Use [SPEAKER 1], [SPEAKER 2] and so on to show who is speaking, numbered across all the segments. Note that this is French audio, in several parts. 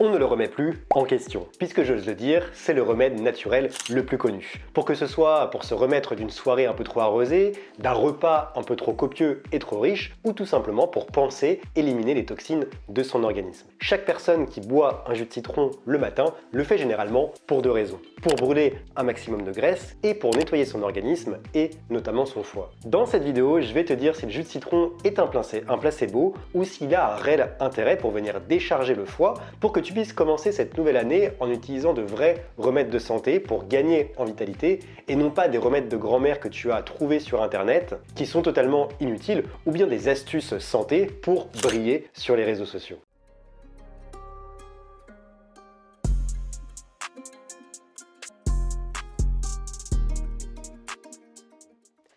[SPEAKER 1] on ne le remet plus en question, puisque j'ose le dire, c'est le remède naturel le plus connu. Pour que ce soit pour se remettre d'une soirée un peu trop arrosée, d'un repas un peu trop copieux et trop riche, ou tout simplement pour penser éliminer les toxines de son organisme. Chaque personne qui boit un jus de citron le matin le fait généralement pour deux raisons. Pour brûler un maximum de graisse et pour nettoyer son organisme et notamment son foie. Dans cette vidéo, je vais te dire si le jus de citron est un placebo ou s'il a un réel intérêt pour venir décharger le foie pour que tu puisses commencer cette nouvelle année en utilisant de vrais remèdes de santé pour gagner en vitalité et non pas des remèdes de grand-mère que tu as trouvés sur internet qui sont totalement inutiles ou bien des astuces santé pour briller sur les réseaux sociaux.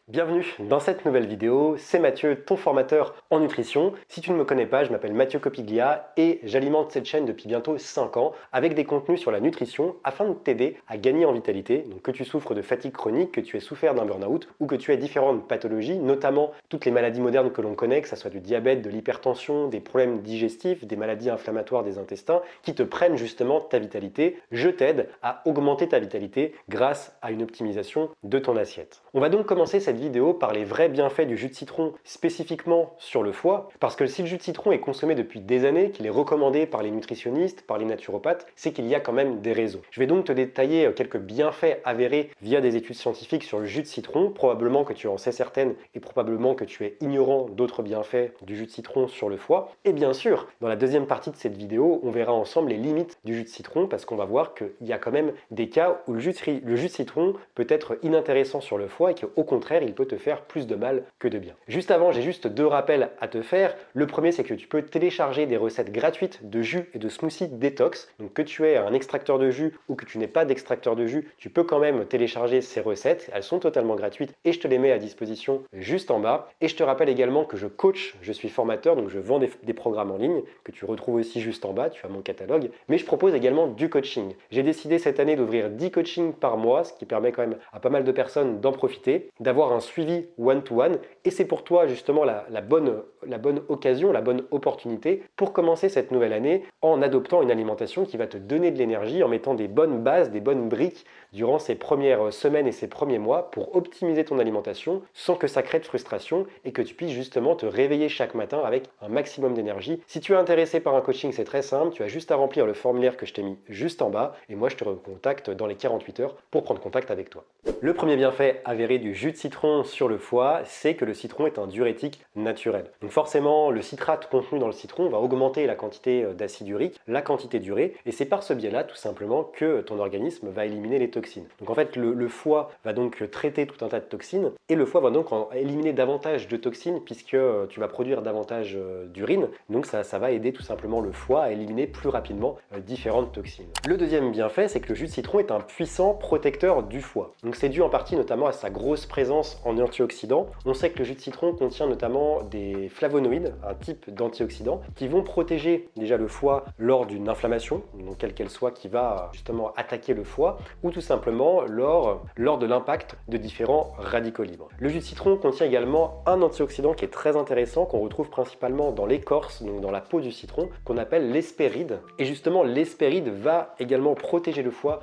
[SPEAKER 1] Bienvenue dans cette nouvelle vidéo, c'est Mathieu, ton formateur en nutrition. Si tu ne me connais pas, je m'appelle Mathieu Copiglia et j'alimente cette chaîne depuis bientôt 5 ans avec des contenus sur la nutrition afin de t'aider à gagner en vitalité. Donc que tu souffres de fatigue chronique, que tu aies souffert d'un burn-out ou que tu aies différentes pathologies, notamment toutes les maladies modernes que l'on connaît, que ce soit du diabète, de l'hypertension, des problèmes digestifs, des maladies inflammatoires des intestins qui te prennent justement ta vitalité, je t'aide à augmenter ta vitalité grâce à une optimisation de ton assiette. On va donc commencer cette vidéo par les vrais bienfaits du jus de citron spécifiquement sur le foie, parce que si le jus de citron est consommé depuis des années, qu'il est recommandé par les nutritionnistes, par les naturopathes, c'est qu'il y a quand même des raisons. Je vais donc te détailler quelques bienfaits avérés via des études scientifiques sur le jus de citron, probablement que tu en sais certaines et probablement que tu es ignorant d'autres bienfaits du jus de citron sur le foie. Et bien sûr, dans la deuxième partie de cette vidéo, on verra ensemble les limites du jus de citron, parce qu'on va voir qu'il y a quand même des cas où le jus de citron peut être inintéressant sur le foie et qu'au contraire, il peut te faire plus de mal que de bien. Juste avant, j'ai juste deux rappels à te faire. Le premier, c'est que tu peux télécharger des recettes gratuites de jus et de smoothie détox. Donc que tu aies un extracteur de jus ou que tu n'aies pas d'extracteur de jus, tu peux quand même télécharger ces recettes. Elles sont totalement gratuites et je te les mets à disposition juste en bas. Et je te rappelle également que je coach, je suis formateur, donc je vends des programmes en ligne que tu retrouves aussi juste en bas, tu as mon catalogue. Mais je propose également du coaching. J'ai décidé cette année d'ouvrir 10 coachings par mois, ce qui permet quand même à pas mal de personnes d'en profiter, d'avoir un suivi one-to-one et c'est pour toi justement la bonne occasion, la bonne opportunité pour commencer cette nouvelle année en adoptant une alimentation qui va te donner de l'énergie, en mettant des bonnes bases, des bonnes briques durant ces premières semaines et ces premiers mois pour optimiser ton alimentation sans que ça crée de frustration et que tu puisses justement te réveiller chaque matin avec un maximum d'énergie. Si tu es intéressé par un coaching, c'est très simple, tu as juste à remplir le formulaire que je t'ai mis juste en bas et moi je te recontacte dans les 48 heures pour prendre contact avec toi. Le premier bienfait avéré du jus de citron sur le foie, c'est que le citron est un diurétique naturel. Donc forcément, le citrate contenu dans le citron va augmenter la quantité d'acide urique, la quantité d'urée, et c'est par ce biais-là tout simplement que ton organisme va éliminer les toxines. Donc en fait, le foie va donc traiter tout un tas de toxines, et le foie va donc éliminer davantage de toxines puisque tu vas produire davantage d'urine, donc ça va aider tout simplement le foie à éliminer plus rapidement différentes toxines. Le deuxième bienfait, c'est que le jus de citron est un puissant protecteur du foie. Donc c'est dû en partie notamment à sa grosse présence en antioxydants. On sait que le jus de citron contient notamment des flavonoïdes, un type d'antioxydants, qui vont protéger déjà le foie lors d'une inflammation, donc quelle qu'elle soit, qui va justement attaquer le foie, ou tout simplement lors de l'impact de différents radicaux libres. Le jus de citron contient également un antioxydant qui est très intéressant, qu'on retrouve principalement dans l'écorce, donc dans la peau du citron, qu'on appelle l'hespéride. Et justement, l'hespéride va également protéger le foie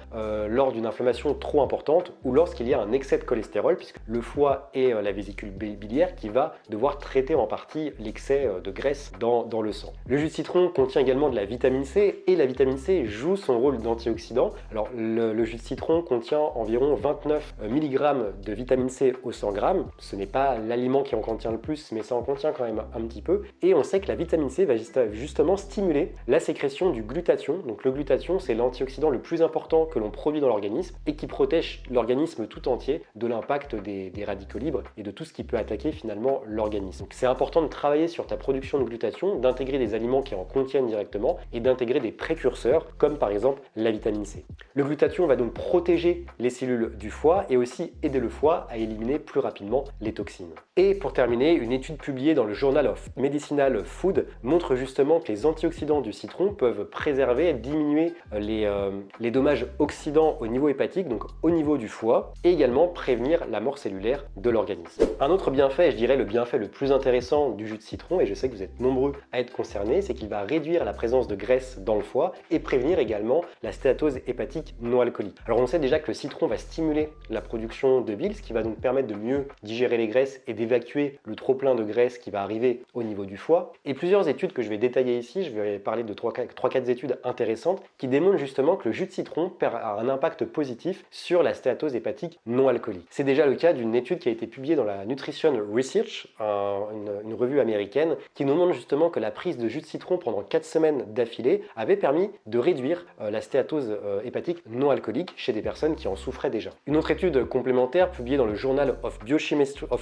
[SPEAKER 1] lors d'une inflammation trop importante ou lorsqu'il y a un excès de cholestérol, puisque le foie est la vésicule biliaire qui va devoir traiter en partie l'excès de graisse dans le sang. Le jus de citron contient également de la vitamine C et la vitamine C joue son rôle d'antioxydant. Alors le jus de citron contient environ 29 mg de vitamine C au 100 g. Ce n'est pas l'aliment qui en contient le plus, mais ça en contient quand même un petit peu. Et on sait que la vitamine C va justement stimuler la sécrétion du glutathion. Donc le glutathion, c'est l'antioxydant le plus important que l'on produit dans l'organisme et qui protège l'organisme tout entier de l'impact des radicaux libres et de tout ce qui peut attaquer finalement l'organisme. Donc c'est important de travailler sur ta production de glutathion, d'intégrer des aliments qui en contiennent directement et d'intégrer des précurseurs comme par exemple la vitamine C. Le glutathion va donc protéger les cellules du foie et aussi aider le foie à éliminer plus rapidement les toxines. Et pour terminer, une étude publiée dans le Journal of Medicinal Food montre justement que les antioxydants du citron peuvent préserver et diminuer les dommages oxydants au niveau hépatique, donc au niveau du foie, et également prévenir la mort cellulaire cellulaire de l'organisme. Un autre bienfait, je dirais le bienfait le plus intéressant du jus de citron, et je sais que vous êtes nombreux à être concernés, c'est qu'il va réduire la présence de graisse dans le foie et prévenir également la stéatose hépatique non alcoolique. Alors on sait déjà que le citron va stimuler la production de bile, ce qui va donc permettre de mieux digérer les graisses et d'évacuer le trop-plein de graisse qui va arriver au niveau du foie. Et plusieurs études que je vais détailler ici, je vais parler de 3-4 études intéressantes qui démontrent justement que le jus de citron a un impact positif sur la stéatose hépatique non alcoolique. C'est déjà le cas d'une étude qui a été publiée dans la Nutrition Research, une revue américaine, qui nous montre justement que la prise de jus de citron pendant 4 semaines d'affilée avait permis de réduire la stéatose hépatique non alcoolique chez des personnes qui en souffraient déjà. Une autre étude complémentaire publiée dans le Journal of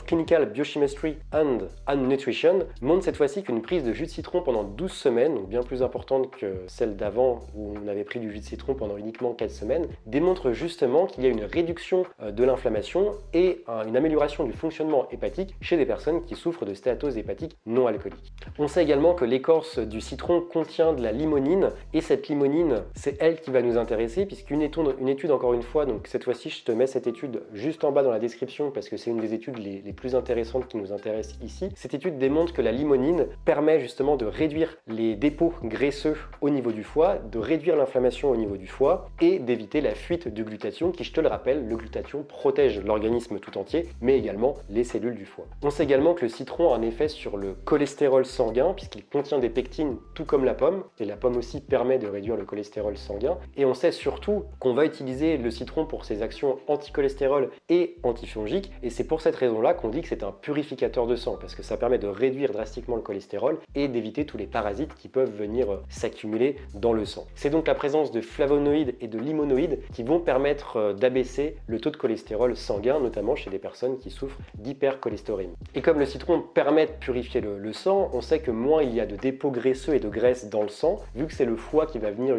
[SPEAKER 1] Clinical Biochemistry and Nutrition montre cette fois-ci qu'une prise de jus de citron pendant 12 semaines, donc bien plus importante que celle d'avant où on avait pris du jus de citron pendant uniquement 4 semaines, démontre justement qu'il y a une réduction de l'inflammation et une amélioration du fonctionnement hépatique chez des personnes qui souffrent de stéatose hépatique non alcoolique. On sait également que l'écorce du citron contient de la limonine, et cette limonine, c'est elle qui va nous intéresser, puisqu'une étude encore une fois, donc cette fois-ci je te mets cette étude juste en bas dans la description parce que c'est une des études les plus intéressantes qui nous intéressent ici. Cette étude démontre que la limonine permet justement de réduire les dépôts graisseux au niveau du foie, de réduire l'inflammation au niveau du foie et d'éviter la fuite du glutathion qui, je te le rappelle, le glutathion protège l'organisme tout entier, mais également les cellules du foie. On sait également que le citron a un effet sur le cholestérol sanguin puisqu'il contient des pectines tout comme la pomme, et la pomme aussi permet de réduire le cholestérol sanguin. Et on sait surtout qu'on va utiliser le citron pour ses actions anti-cholestérol et antifongiques, et c'est pour cette raison-là qu'on dit que c'est un purificateur de sang, parce que ça permet de réduire drastiquement le cholestérol et d'éviter tous les parasites qui peuvent venir s'accumuler dans le sang. C'est donc la présence de flavonoïdes et de limonoïdes qui vont permettre d'abaisser le taux de cholestérol sanguin, notamment chez des personnes qui souffrent d'hypercholestérolémie. Et comme le citron permet de purifier le sang, on sait que moins il y a de dépôts graisseux et de graisse dans le sang, vu que c'est le foie qui va venir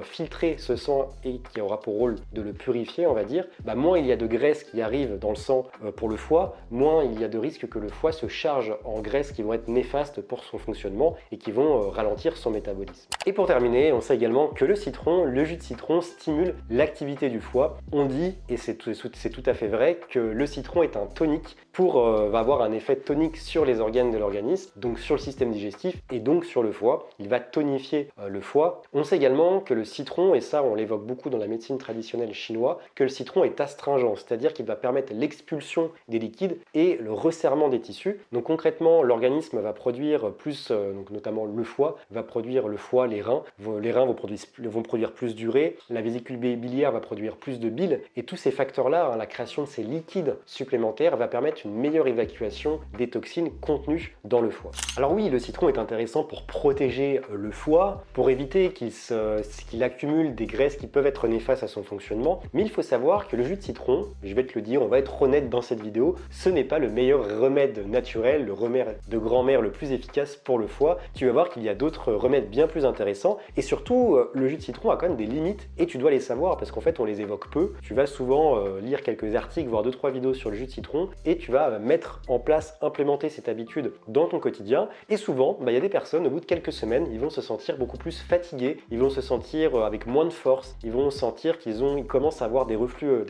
[SPEAKER 1] filtrer ce sang et qui aura pour rôle de le purifier, on va dire, moins il y a de graisse qui arrive dans le sang pour le foie, moins il y a de risques que le foie se charge en graisses qui vont être néfastes pour son fonctionnement et qui vont ralentir son métabolisme. Et pour terminer, on sait également que le jus de citron stimule l'activité du foie. On dit, et c'est tout à fait vrai, que le citron est un tonique va avoir un effet tonique sur les organes de l'organisme, donc sur le système digestif et donc sur le foie. Il va tonifier le foie. On sait également que le citron, et ça on l'évoque beaucoup dans la médecine traditionnelle chinoise, que le citron est astringent, c'est-à-dire qu'il va permettre l'expulsion des liquides et le resserrement des tissus. Donc concrètement, l'organisme va produire plus, donc notamment le foie, va produire le foie, les reins. Les reins vont produire plus d'urée, la vésicule biliaire va produire plus de bile, et tous ces facteurs-là, la création de ces liquides supplémentaires va permettre une meilleure évacuation des toxines contenues dans le foie. Alors oui, le citron est intéressant pour protéger le foie, pour éviter qu'il accumule des graisses qui peuvent être néfastes à son fonctionnement, mais il faut savoir que le jus de citron, je vais te le dire, on va être honnête dans cette vidéo, ce n'est pas le meilleur remède naturel, le remède de grand-mère le plus efficace pour le foie. Tu vas voir qu'il y a d'autres remèdes bien plus intéressants, et surtout le jus de citron a quand même des limites et tu dois les savoir parce qu'en fait on les évoque peu. Tu vas souvent lire quelques articles, voire 2-3 vidéos sur le jus de citron, et tu vas mettre en place, implémenter cette habitude dans ton quotidien, et souvent il y a des personnes, au bout de quelques semaines, ils vont se sentir beaucoup plus fatigués, ils vont se sentir avec moins de force, ils vont sentir qu'ils commencent à avoir des reflux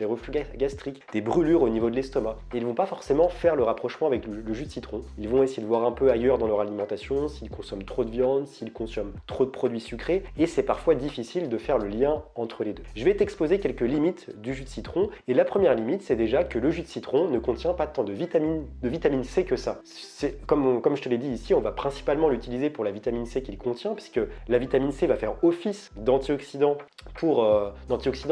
[SPEAKER 1] gastriques, des brûlures au niveau de l'estomac, et ils vont pas forcément faire le rapprochement avec le jus de citron. Ils vont essayer de voir un peu ailleurs dans leur alimentation, s'ils consomment trop de viande, s'ils consomment trop de produits sucrés, et c'est parfois difficile de faire le lien entre les deux. Je vais t'exposer quelques limites du jus de citron, et la première limite, c'est déjà que le jus de citron ne contient pas tant de vitamine C que ça. C'est comme je te l'ai dit ici, on va principalement l'utiliser pour la vitamine C qu'il contient, puisque la vitamine C va faire office d'antioxydant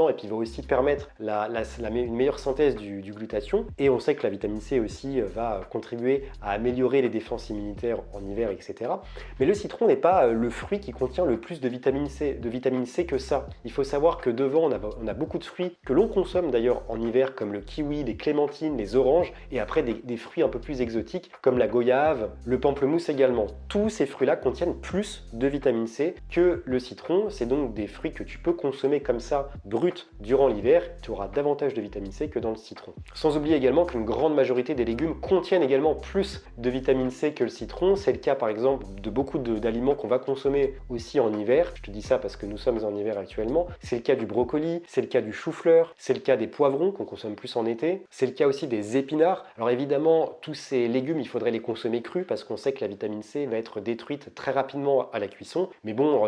[SPEAKER 1] et puis va aussi permettre une meilleure synthèse du glutathion, et on sait que la vitamine C aussi va contribuer à améliorer les défenses immunitaires en hiver, etc. Mais le citron n'est pas le fruit qui contient le plus de vitamine C que ça. Il faut savoir que devant on a beaucoup de fruits que l'on consomme d'ailleurs en hiver, comme le kiwi, les clémentines, les oranges, et après Après, des fruits un peu plus exotiques comme la goyave, le pamplemousse également. Tous ces fruits-là contiennent plus de vitamine C que le citron. C'est donc des fruits que tu peux consommer comme ça, bruts, durant l'hiver. Tu auras davantage de vitamine C que dans le citron. Sans oublier également qu'une grande majorité des légumes contiennent également plus de vitamine C que le citron. C'est le cas par exemple de beaucoup d'aliments qu'on va consommer aussi en hiver. Je te dis ça parce que nous sommes en hiver actuellement. C'est le cas du brocoli, c'est le cas du chou-fleur, c'est le cas des poivrons qu'on consomme plus en été. C'est le cas aussi des épinards. Alors évidemment, tous ces légumes, il faudrait les consommer crus parce qu'on sait que la vitamine C va être détruite très rapidement à la cuisson. Mais bon,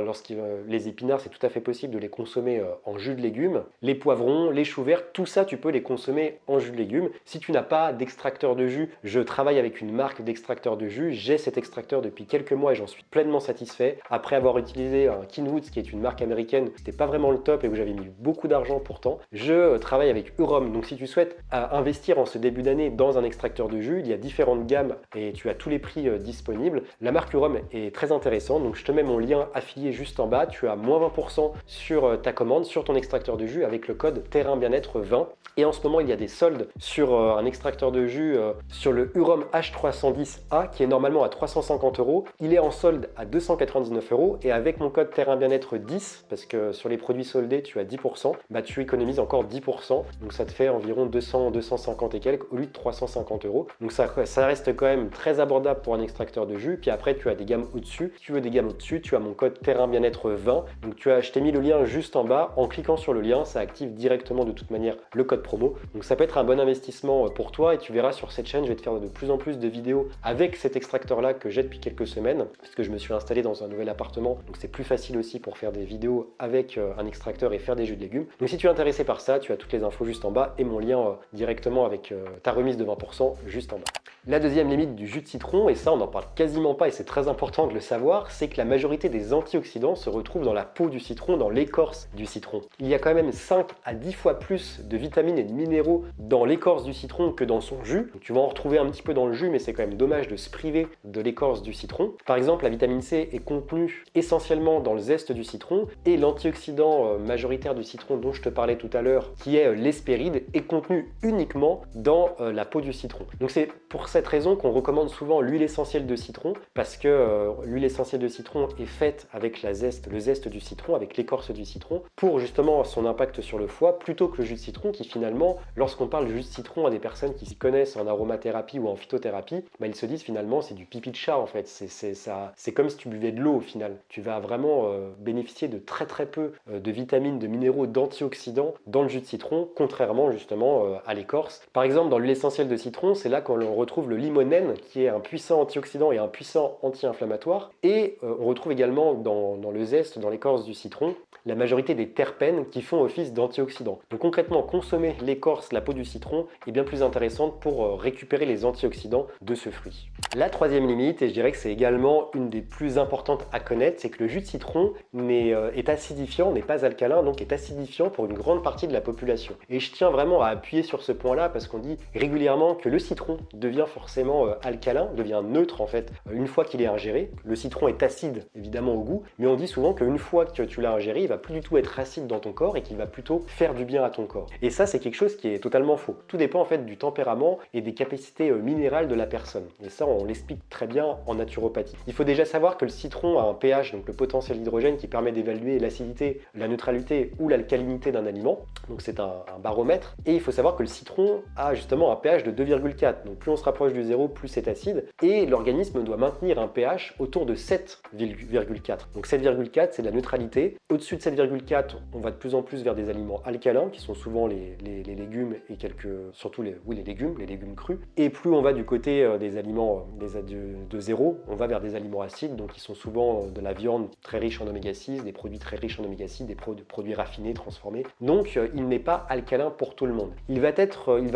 [SPEAKER 1] les épinards, c'est tout à fait possible de les consommer en jus de légumes. Les poivrons, les choux verts, tout ça, tu peux les consommer en jus de légumes. Si tu n'as pas d'extracteur de jus, je travaille avec une marque d'extracteur de jus. J'ai cet extracteur depuis quelques mois et j'en suis pleinement satisfait. Après avoir utilisé un Kenwood, qui est une marque américaine, c'était pas vraiment le top et où j'avais mis beaucoup d'argent pourtant. Je travaille avec Urom. Donc si tu souhaites investir en ce début d'année dans un extracteur de jus, il y a différentes gammes et tu as tous les prix disponibles. La marque Urom est très intéressante. Donc je te mets mon lien affilié juste en bas. Tu as moins 20% sur ta commande, sur ton extracteur de jus avec le code Terrain Bien-être 20. Et en ce moment, il y a des soldes sur un extracteur de jus sur le Urom H310A qui est normalement à 350 €. Il est en solde à 299 € et avec mon code Terrain Bien-être 10, parce que sur les produits soldés, tu as 10%, bah tu économises encore 10%. Donc ça te fait environ 250 et quelques au lieu de 350 €. Donc ça reste quand même très abordable pour un extracteur de jus. Puis après, tu as des gammes au-dessus. Si tu veux des gammes au-dessus, tu as mon code Terrain Bien-être 20. Donc je t'ai mis le lien juste en bas. En cliquant sur le lien, ça active directement de toute manière le code promo. Donc ça peut être un bon investissement pour toi et tu verras sur cette chaîne, je vais te faire de plus en plus de vidéos avec cet extracteur-là que j'ai depuis quelques semaines puisque je me suis installé dans un nouvel appartement. Donc c'est plus facile aussi pour faire des vidéos avec un extracteur et faire des jus de légumes. Donc si tu es intéressé par ça, tu as toutes les infos juste en bas et mon lien directement avec ta remise de 20% juste en bas. La deuxième limite du jus de citron, et ça on n'en parle quasiment pas et c'est très important de le savoir, c'est que la majorité des antioxydants se retrouvent dans la peau du citron, dans l'écorce du citron. Il y a quand même 5 à 10 fois plus de vitamines et de minéraux dans l'écorce du citron que dans son jus. Donc, tu vas en retrouver un petit peu dans le jus, mais c'est quand même dommage de se priver de l'écorce du citron. Par exemple, la vitamine C est contenue essentiellement dans le zeste du citron et l'antioxydant majoritaire du citron dont je te parlais tout à l'heure, qui est l'hespéride, est contenu uniquement dans la peau du citron. Donc c'est pour cette raison qu'on recommande souvent l'huile essentielle de citron, parce que l'huile essentielle de citron est faite avec le zeste du citron, avec l'écorce du citron, pour justement son impact sur le foie, plutôt que le jus de citron qui finalement, lorsqu'on parle de jus de citron à des personnes qui s'y connaissent en aromathérapie ou en phytothérapie, bah, ils se disent finalement c'est du pipi de chat en fait, c'est comme si tu buvais de l'eau au final. Tu vas vraiment bénéficier de très peu de vitamines, de minéraux, d'antioxydants dans le jus de citron, contrairement justement à l'écorce. Par exemple, dans l'huile essentielle de citron, c'est là qu'on retrouve le limonène, qui est un puissant antioxydant et un puissant anti-inflammatoire. Et on retrouve également dans le zeste, dans l'écorce du citron, la majorité des terpènes qui font office d'antioxydants. Donc concrètement, consommer l'écorce, la peau du citron est bien plus intéressante pour récupérer les antioxydants de ce fruit. La troisième limite, et je dirais que c'est également une des plus importantes à connaître, c'est que le jus de citron est acidifiant, n'est pas alcalin, donc est acidifiant pour une grande partie de la population. Et je tiens vraiment à appuyer sur ce point-là parce qu'on dit régulièrement que le citron devient forcément alcalin, devient neutre en fait, une fois qu'il est ingéré. Le citron est acide évidemment au goût, mais on dit souvent qu'une fois que tu l'as ingéré, il va plus du tout être acide dans ton corps et qu'il va plutôt faire du bien à ton corps. Et ça, c'est quelque chose qui est totalement faux. Tout dépend en fait du tempérament et des capacités minérales de la personne. Et ça, on l'explique très bien en naturopathie. Il faut déjà savoir que le citron a un pH, donc le potentiel d'hydrogène, qui permet d'évaluer l'acidité, la neutralité ou l'alcalinité d'un aliment. Donc c'est un baromètre. Et il faut savoir que le citron a justement un pH de 2,4. Donc plus on se rapproche du zéro, plus c'est acide. Et l'organisme doit maintenir un pH autour de 7,4. Donc 7,4, c'est de la neutralité. Au-dessus de 7,4, on va de plus en plus vers des aliments alcalins, qui sont souvent les légumes et surtout les légumes crus. Et plus on va du côté des aliments de zéro, on va vers des aliments acides, donc qui sont souvent de la viande très riche en oméga 6, des produits très riches en oméga 6, des produits raffinés, transformés. Donc il n'est pas alcalin pour tout le monde. Il va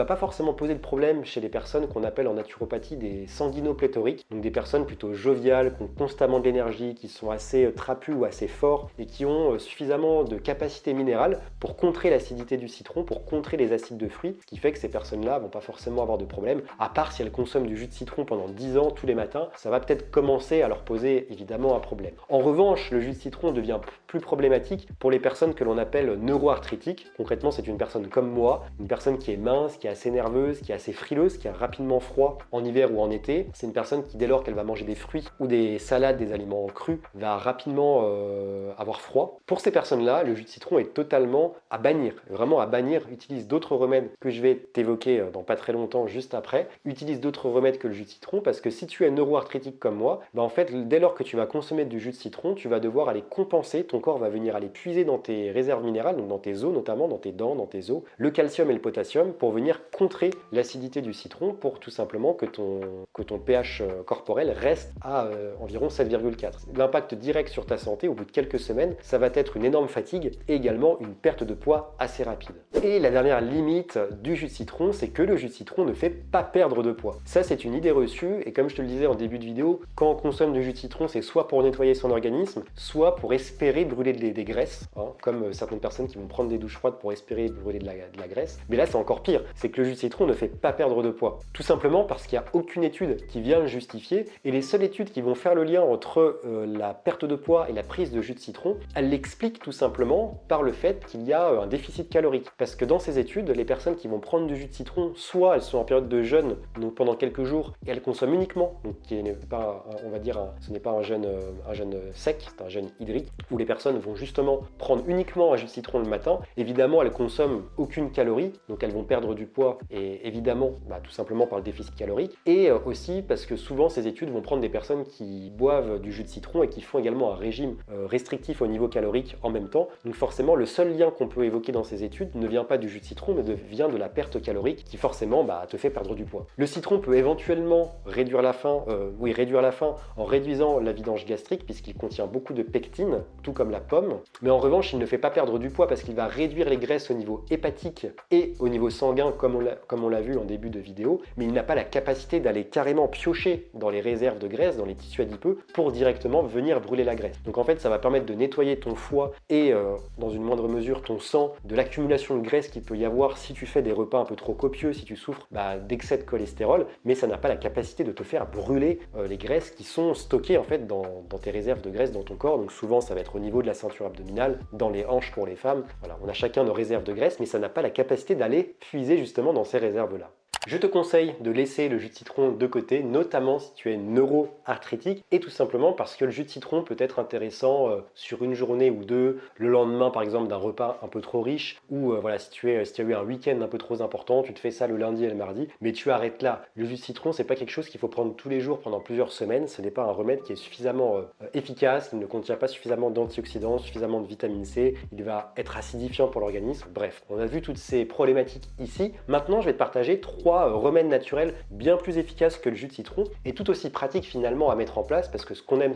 [SPEAKER 1] pas forcément poser de problème chez les personnes qu'on appelle en naturopathie des sanguinopléthoriques, donc des personnes plutôt joviales, qui ont constamment de l'énergie, qui sont assez trapus ou assez forts et qui ont suffisamment de capacité minérale pour contrer l'acidité du citron, pour contrer les acides de fruits, ce qui fait que ces personnes-là vont pas forcément avoir de problème, à part si elles consomment du jus de citron pendant 10 ans tous les matins, ça va peut-être commencer à leur poser évidemment un problème. En revanche, le jus de citron devient plus problématique pour les personnes que l'on appelle neuroarthritiques. Concrètement, c'est une personne comme moi, une personne qui est mince, qui est assez nerveuse, qui est assez frileuse, qui a rapidement froid en hiver ou en été. C'est une personne qui, dès lors qu'elle va manger des fruits ou des salades, des aliments crus, va rapidement avoir froid. Pour ces personnes-là, le jus de citron est totalement à bannir, vraiment à bannir. Utilise d'autres remèdes que je vais t'évoquer dans pas très longtemps, juste après. Utilise d'autres remèdes que le jus de citron, parce que si tu es neuroarthritique comme moi, en fait, dès lors que tu vas consommer du jus de citron, tu vas devoir aller compenser, ton corps va venir aller puiser dans tes réserves minérales, donc dans tes os notamment, dans tes dents, dans tes os, le calcium et le potassium pour venir contrer l'acidité du citron, pour tout simplement que ton pH corporel reste à environ 7,4. L'impact direct sur ta santé au bout de quelques semaines, ça va être une énorme fatigue et également une perte de poids assez rapide. Et la dernière limite du jus de citron, c'est que le jus de citron ne fait pas perdre de poids. Ça, c'est une idée reçue, et comme je te le disais en début de vidéo, quand on consomme du jus de citron, c'est soit pour nettoyer son organisme, soit pour espérer brûler des graisses, comme certaines personnes qui vont prendre des douches froides pour espérer brûler de la graisse. Mais là, c'est encore pire, c'est que le jus de citron ne fait pas perdre de poids. Tout simplement parce qu'il n'y a aucune étude qui vient le justifier, et les seules études qui vont faire le lien entre la perte de poids et la prise de jus de citron, elles l'expliquent tout simplement par le fait qu'il y a un déficit calorique. Parce que dans ces études, les personnes qui vont prendre du jus de citron, soit elles sont en période de jeûne, donc pendant quelques jours, et elles consomment uniquement, donc qui n'est pas, on va dire, ce n'est pas un jeûne sec, c'est un jeûne hydrique, où les personnes vont justement prendre uniquement un jus de citron le matin. Évidemment, elles consomment aucune calorie, donc elles vont perdre du poids, et évidemment, tout simplement par le déficit calorique, et aussi parce que souvent ces études vont prendre des personnes qui boivent du jus de citron et qui font également un régime restrictif au niveau calorique en même temps. Donc forcément, le seul lien qu'on peut évoquer dans ces études ne vient pas du jus de citron, mais vient de la perte calorique qui forcément te fait perdre du poids. Le citron peut éventuellement réduire la faim en réduisant la vidange gastrique, puisqu'il contient beaucoup de pectine, tout comme la pomme. Mais en revanche, il ne fait pas perdre du poids parce qu'il va réduire les graisses au niveau hépatique et au niveau sanguin, comme on l'a vu en début de vidéo, mais il n'a pas la capacité d'aller carrément piocher dans les réserves de graisse, dans les tissus adipeux, pour directement venir brûler la graisse. Donc en fait, ça va permettre de nettoyer ton foie et dans une moindre mesure ton sang de l'accumulation de graisse qu'il peut y avoir si tu fais des repas un peu trop copieux, si tu souffres d'excès de cholestérol, mais ça n'a pas la capacité de te faire brûler les graisses qui sont stockées en fait dans tes réserves de graisse dans ton corps. Donc souvent ça va être au niveau de la ceinture abdominale, dans les hanches pour les femmes. Voilà, on a chacun nos réserves de graisse, mais ça n'a pas la capacité d'aller puiser justement dans ces réserves-là. Je te conseille de laisser le jus de citron de côté, notamment si tu es neuroarthritique, et tout simplement parce que le jus de citron peut être intéressant sur une journée ou deux, le lendemain par exemple d'un repas un peu trop riche, ou si tu as eu un week-end un peu trop important, tu te fais ça le lundi et le mardi, mais tu arrêtes là. Le jus de citron, c'est pas quelque chose qu'il faut prendre tous les jours pendant plusieurs semaines, ce n'est pas un remède qui est suffisamment efficace, il ne contient pas suffisamment d'antioxydants, suffisamment de vitamine C, il va être acidifiant pour l'organisme. Bref, on a vu toutes ces problématiques ici. Maintenant, je vais te partager 3 remèdes naturels bien plus efficaces que le jus de citron et tout aussi pratique finalement à mettre en place, parce que ce qu'on aime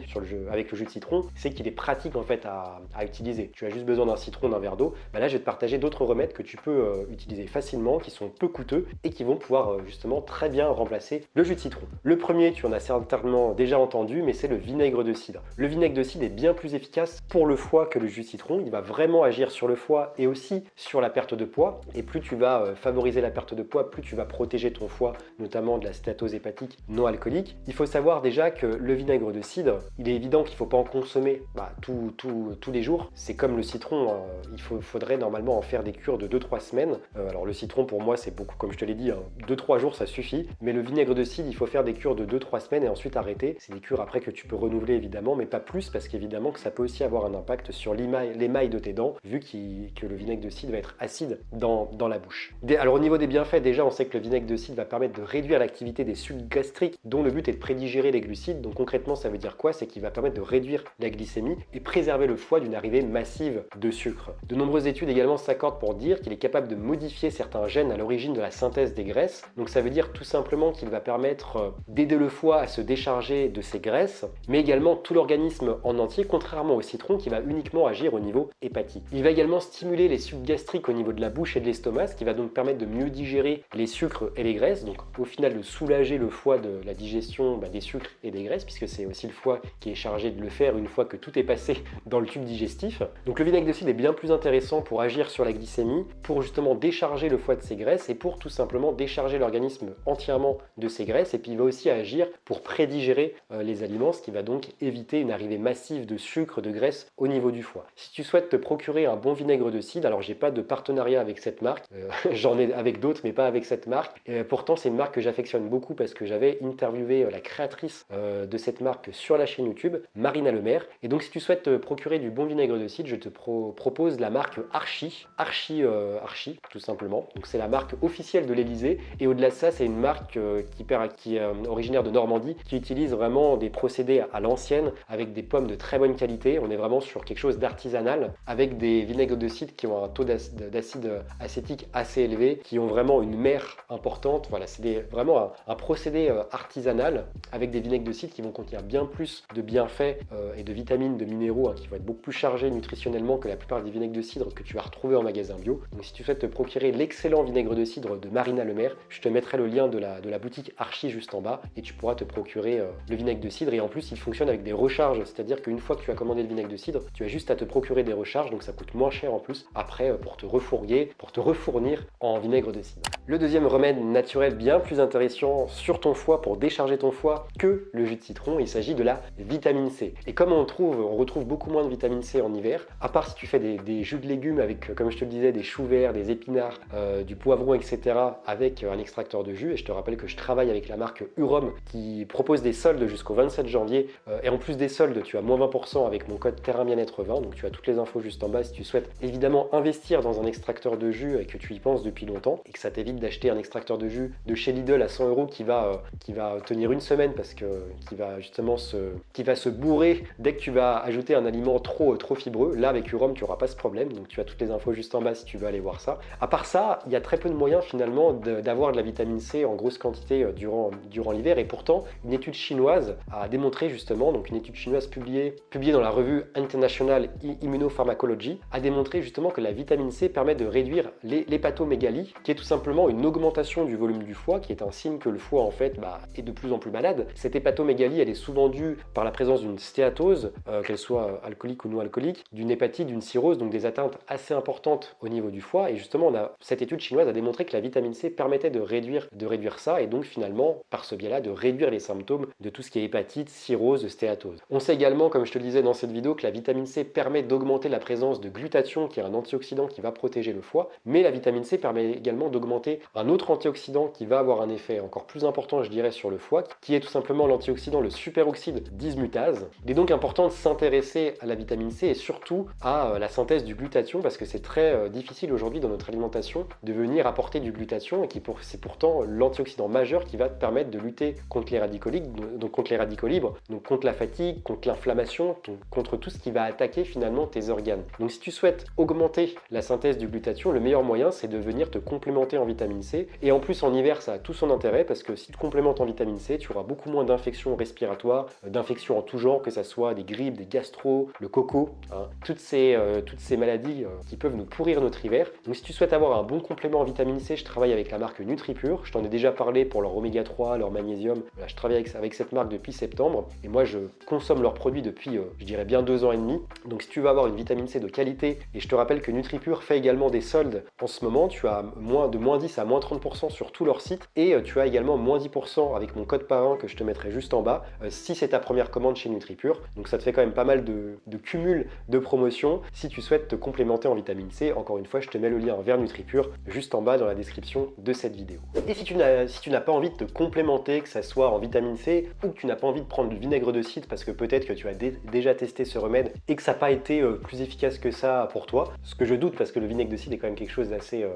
[SPEAKER 1] avec le jus de citron, c'est qu'il est pratique en fait à utiliser. Tu as juste besoin d'un citron, d'un verre d'eau. Là, je vais te partager d'autres remèdes que tu peux utiliser facilement, qui sont peu coûteux et qui vont pouvoir justement très bien remplacer le jus de citron. Le premier, tu en as certainement déjà entendu, mais c'est le vinaigre de cidre. Le vinaigre de cidre est bien plus efficace pour le foie que le jus de citron. Il va vraiment agir sur le foie et aussi sur la perte de poids. Et plus tu vas favoriser la perte de poids, plus tu vas protéger ton foie, notamment de la stéatose hépatique non alcoolique. Il faut savoir déjà que le vinaigre de cidre, il est évident qu'il ne faut pas en consommer tous les jours. C'est comme le citron, il faudrait normalement en faire des cures de 2-3 semaines. Alors le citron pour moi c'est beaucoup, comme je te l'ai dit, 2-3 jours ça suffit, mais le vinaigre de cidre il faut faire des cures de 2-3 semaines et ensuite arrêter. C'est des cures après que tu peux renouveler évidemment, mais pas plus, parce qu'évidemment que ça peut aussi avoir un impact sur l'émail de tes dents, vu que le vinaigre de cidre va être acide dans la bouche. Alors au niveau des bienfaits, déjà on sait que le vinaigre de cidre va permettre de réduire l'activité des sucs gastriques dont le but est de prédigérer les glucides. Donc concrètement ça veut dire quoi? C'est qu'il va permettre de réduire la glycémie et préserver le foie d'une arrivée massive de sucre. De nombreuses études également s'accordent pour dire qu'il est capable de modifier certains gènes à l'origine de la synthèse des graisses. Donc ça veut dire tout simplement qu'il va permettre d'aider le foie à se décharger de ses graisses, mais également tout l'organisme en entier, contrairement au citron qui va uniquement agir au niveau hépatique. Il va également stimuler les sucs gastriques au niveau de la bouche et de l'estomac, ce qui va donc permettre de mieux digérer les sucres sucres et les graisses, donc au final de soulager le foie de la digestion des sucres et des graisses, puisque c'est aussi le foie qui est chargé de le faire une fois que tout est passé dans le tube digestif. Donc le vinaigre de cidre est bien plus intéressant pour agir sur la glycémie, pour justement décharger le foie de ses graisses et pour tout simplement décharger l'organisme entièrement de ses graisses. Et puis il va aussi agir pour prédigérer les aliments, ce qui va donc éviter une arrivée massive de sucre, de graisse au niveau du foie. Si tu souhaites te procurer un bon vinaigre de cidre, alors j'ai pas de partenariat avec cette marque, j'en ai avec d'autres mais pas avec cette marque. Et pourtant c'est une marque que j'affectionne beaucoup parce que j'avais interviewé la créatrice de cette marque sur la chaîne YouTube, Marina Lemaire. Et donc si tu souhaites te procurer du bon vinaigre de cidre, je te propose la marque Archi tout simplement. Donc c'est la marque officielle de l'Elysée et au-delà de ça c'est une marque qui est originaire de Normandie, qui utilise vraiment des procédés à l'ancienne avec des pommes de très bonne qualité. On est vraiment sur quelque chose d'artisanal avec des vinaigres de cidre qui ont un taux d'acide acétique assez élevé, qui ont vraiment une mère importante. Voilà, c'est vraiment un procédé artisanal avec des vinaigres de cidre qui vont contenir bien plus de bienfaits et de vitamines, de minéraux qui vont être beaucoup plus chargés nutritionnellement que la plupart des vinaigres de cidre que tu vas retrouver en magasin bio. Donc si tu souhaites te procurer l'excellent vinaigre de cidre de Marina Lemaire, je te mettrai le lien de la boutique Archi juste en bas et tu pourras te procurer le vinaigre de cidre. Et en plus il fonctionne avec des recharges, c'est-à-dire qu'une fois que tu as commandé le vinaigre de cidre, tu as juste à te procurer des recharges, donc ça coûte moins cher en plus après pour te refournir en vinaigre de cidre. Le deuxième remède naturel bien plus intéressant sur ton foie pour décharger ton foie que le jus de citron, il s'agit de la vitamine C. Et comme on retrouve beaucoup moins de vitamine C en hiver, à part si tu fais des jus de légumes avec, comme je te le disais, des choux verts, des épinards, du poivron, etc. avec un extracteur de jus. Et je te rappelle que je travaille avec la marque Urom qui propose des soldes jusqu'au 27 janvier. Et en plus des soldes, tu as moins 20% avec mon code Terrain Bien-être 20. Donc tu as toutes les infos juste en bas si tu souhaites évidemment investir dans un extracteur de jus et que tu y penses depuis longtemps et que ça t'évite d'acheter un extracteur de jus de chez Lidl à 100 € qui va tenir une semaine parce que qui va se bourrer dès que tu vas ajouter un aliment trop fibreux. Là avec Urom tu n'auras pas ce problème, donc tu as toutes les infos juste en bas si tu veux aller voir ça. À part ça, il y a très peu de moyens finalement d'avoir de la vitamine C en grosse quantité durant l'hiver, et pourtant une étude chinoise a démontré justement, donc une étude chinoise publiée dans la revue International Immunopharmacology, a démontré justement que la vitamine C permet de réduire l'hépatomégalie, qui est tout simplement une augmentation du volume du foie, qui est un signe que le foie en fait est de plus en plus malade. Cette hépatomégalie, elle est souvent due par la présence d'une stéatose, qu'elle soit alcoolique ou non alcoolique, d'une hépatite, d'une cirrhose, donc des atteintes assez importantes au niveau du foie. Et justement, cette étude chinoise a démontré que la vitamine C permettait de réduire ça, et donc finalement, par ce biais-là, de réduire les symptômes de tout ce qui est hépatite, cirrhose, stéatose. On sait également, comme je te le disais dans cette vidéo, que la vitamine C permet d'augmenter la présence de glutathion, qui est un antioxydant qui va protéger le foie, mais la vitamine C permet également d'augmenter un autre antioxydant qui va avoir un effet encore plus important, je dirais, sur le foie, qui est tout simplement l'antioxydant, le superoxyde dismutase. Il est donc important de s'intéresser à la vitamine C et surtout à la synthèse du glutathion, parce que c'est très difficile aujourd'hui dans notre alimentation de venir apporter du glutathion, et c'est pourtant l'antioxydant majeur qui va te permettre de lutter contre les radicaux libres, donc contre la fatigue, contre l'inflammation, contre tout ce qui va attaquer finalement tes organes. Donc si tu souhaites augmenter la synthèse du glutathion, le meilleur moyen c'est de venir te complémenter en vitamine C. Et en plus en hiver ça a tout son intérêt, parce que si tu te complémentes en vitamine C, tu auras beaucoup moins d'infections respiratoires, d'infections en tout genre, que ça soit des grippes, des gastro, le coco, toutes ces maladies qui peuvent nous pourrir notre hiver. Donc si tu souhaites avoir un bon complément en vitamine C, je travaille avec la marque NutriPure. Je t'en ai déjà parlé pour leur oméga 3, leur magnésium. Voilà, je travaille avec cette marque depuis septembre et moi je consomme leurs produits depuis je dirais bien 2 ans et demi. Donc si tu veux avoir une vitamine C de qualité, et je te rappelle que NutriPure fait également des soldes en ce moment, tu as de moins 10 à moins 30% sur tout leur site, et tu as également moins 10% avec mon code parrain que je te mettrai juste en bas si c'est ta première commande chez NutriPure. Donc ça te fait quand même pas mal de cumul de promotions si tu souhaites te complémenter en vitamine C. Encore une fois, je te mets le lien vers NutriPure juste en bas dans la description de cette vidéo. Et si tu n'as pas envie de te complémenter, que ça soit en vitamine C ou que tu n'as pas envie de prendre du vinaigre de cidre parce que peut-être que tu as déjà testé ce remède et que ça n'a pas été plus efficace que ça pour toi, ce que je doute parce que le vinaigre de cidre est quand même quelque chose d'assez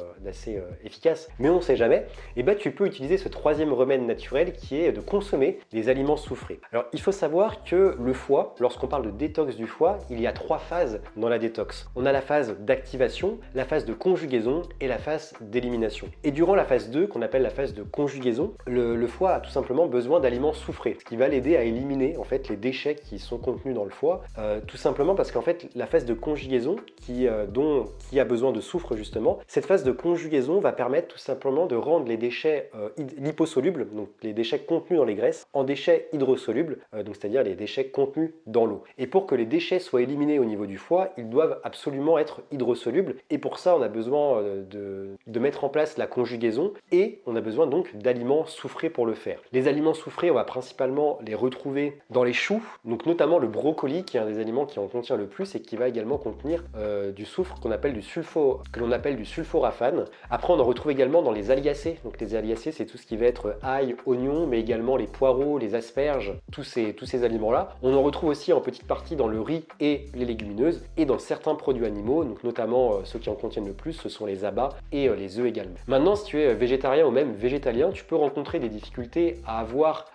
[SPEAKER 1] efficace, mais on ne sait jamais, et bah tu peux utiliser ce troisième remède naturel qui est de consommer des aliments soufrés. Alors il faut savoir que le foie, lorsqu'on parle de détox du foie, il y a 3 phases dans la détox. On a la phase d'activation, la phase de conjugaison et la phase d'élimination. Et durant la phase 2, qu'on appelle la phase de conjugaison, le foie a tout simplement besoin d'aliments soufrés, ce qui va l'aider à éliminer en fait les déchets qui sont contenus dans le foie, tout simplement parce qu'en fait la phase de conjugaison qui a besoin de soufre justement, cette phase de conjugaison va permettre tout simplement de rendre les déchets liposolubles, donc les déchets contenus dans les graisses, en déchets hydrosolubles, donc c'est-à-dire les déchets contenus dans l'eau. Et pour que les déchets soient éliminés au niveau du foie, ils doivent absolument être hydrosolubles. Et pour ça, on a besoin de mettre en place la conjugaison et on a besoin donc d'aliments soufrés pour le faire. Les aliments soufrés, on va principalement les retrouver dans les choux, donc notamment le brocoli qui est un des aliments qui en contient le plus et qui va également contenir du soufre que l'on appelle du sulforaphane. Après, on en retrouve également dans les aliacées. Donc les aliacées, c'est tout ce qui va être ail, oignon, mais également les poireaux, les asperges, tous ces aliments-là. On en retrouve aussi en petite partie dans le riz et les légumineuses et dans certains produits animaux, donc notamment ceux qui en contiennent le plus, ce sont les abats et les œufs également. Maintenant, si tu es végétarien ou même végétalien, tu peux rencontrer des difficultés à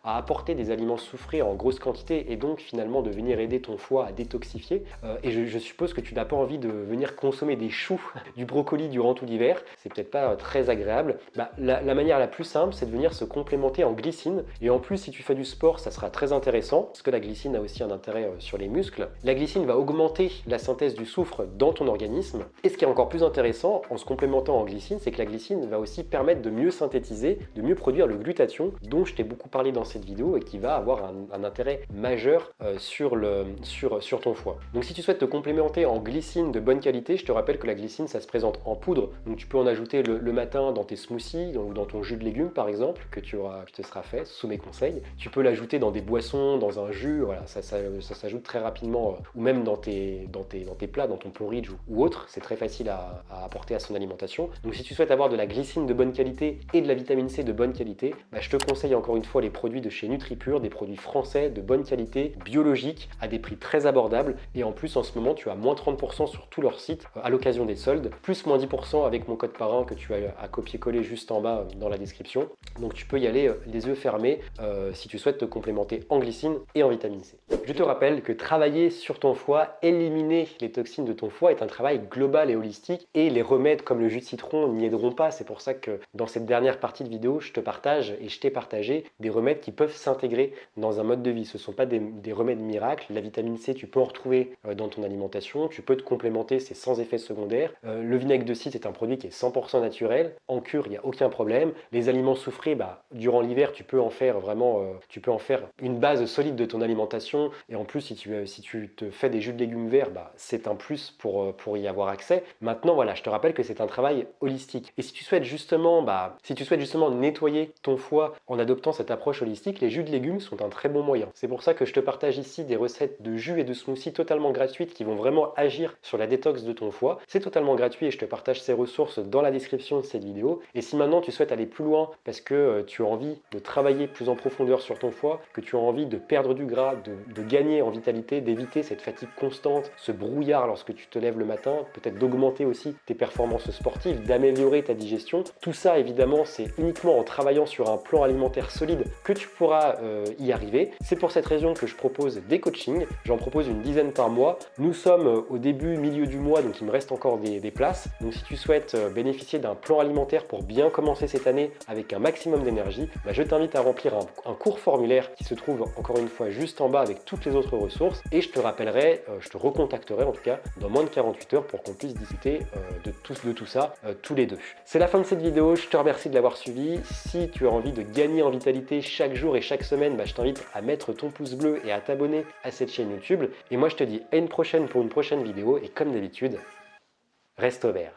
[SPEAKER 1] apporter des aliments soufrés en grosse quantité et donc finalement de venir aider ton foie à détoxifier. Et je suppose que tu n'as pas envie de venir consommer des choux, du brocoli durant tout l'hiver. C'est peut-être pas très agréable. La manière la plus simple, c'est de venir se complémenter en glycine. Et en plus, si tu fais du sport, ça sera très intéressant parce que la glycine a aussi un intérêt sur les muscles. La glycine va augmenter la synthèse du soufre dans ton organisme. Et ce qui est encore plus intéressant en se complémentant en glycine, c'est que la glycine va aussi permettre de mieux synthétiser, de mieux produire le glutathion dont je t'ai beaucoup parlé dans cette vidéo et qui va avoir un intérêt majeur sur ton foie. Donc si tu souhaites te complémenter en glycine de bonne qualité, je te rappelle que la glycine, ça se présente en poudre. Donc tu peux en ajouter le matin dans tes smoothies ou dans ton jus de légumes par exemple, que te sera fait sous mes conseils. Tu peux l'ajouter dans des boissons, dans un jus, voilà, ça s'ajoute très rapidement, ou même dans tes plats, dans ton porridge ou autre. C'est très facile à apporter à son alimentation. Donc si tu souhaites avoir de la glycine de bonne qualité et de la vitamine C de bonne qualité, je te conseille encore une fois les produits de chez NutriPure, des produits français de bonne qualité, biologiques, à des prix très abordables. Et en plus, en ce moment, tu as moins 30% sur tout leur site à l'occasion des soldes, plus moins 10% avec mon code parrain que tu as à copier-coller juste en bas dans la description. Donc tu peux y aller les yeux fermés si tu souhaites te complémenter en glycine et en vitamine C. Je te rappelle que travailler sur ton foie, éliminer les toxines de ton foie est un travail global et holistique et les remèdes comme le jus de citron n'y aideront pas. C'est pour ça que dans cette dernière partie de vidéo, je te partage et je t'ai partagé des remèdes qui peuvent s'intégrer dans un mode de vie. Ce ne sont pas des remèdes miracles. La vitamine C, tu peux en retrouver dans ton alimentation. Tu peux te complémenter, c'est sans effet secondaire. Le vinaigre de cidre est un produit qui est 100% naturel. En cure, il n'y a aucun problème. Les aliments soufrés, durant l'hiver, tu peux en faire vraiment, une base solide de ton alimentation. Et en plus, si tu te fais des jus de légumes verts, c'est un plus pour y avoir accès. Maintenant, voilà, je te rappelle que c'est un travail holistique. Et si tu souhaites justement nettoyer ton foie en adoptant cette approche holistique, les jus de légumes sont un très bon moyen. C'est pour ça que je te partage ici des recettes de jus et de smoothies totalement gratuites qui vont vraiment agir sur la détox de ton foie. C'est totalement gratuit et je te partage ces ressources dans la description de cette vidéo. Et si maintenant tu souhaites aller plus loin parce que tu as envie de travailler plus en profondeur sur ton foie, que tu as envie de perdre du gras, de gagner en vitalité, d'éviter cette fatigue constante, ce brouillard lorsque tu te lèves le matin, peut-être d'augmenter aussi tes performances sportives, d'améliorer ta digestion, tout ça évidemment c'est uniquement en travaillant sur un plan alimentaire solide que tu pourras y arriver. C'est pour cette raison que je propose des coachings, j'en propose une dizaine par mois. Nous sommes au début, milieu du mois, donc il me reste encore des places. Donc si tu souhaites bénéficier d'un plan alimentaire pour bien commencer cette année avec un maximum d'énergie, je t'invite à remplir un court formulaire qui se trouve encore une fois juste en bas avec toutes les autres ressources et je te rappellerai, je te recontacterai en tout cas dans moins de 48 heures pour qu'on puisse discuter de tout ça tous les deux. C'est la fin de cette vidéo, je te remercie de l'avoir suivi. Si tu as envie de gagner en vitalité chaque jour et chaque semaine, je t'invite à mettre ton pouce bleu et à t'abonner à cette chaîne YouTube. Et moi je te dis à une prochaine pour une prochaine vidéo et comme d'habitude, reste au vert.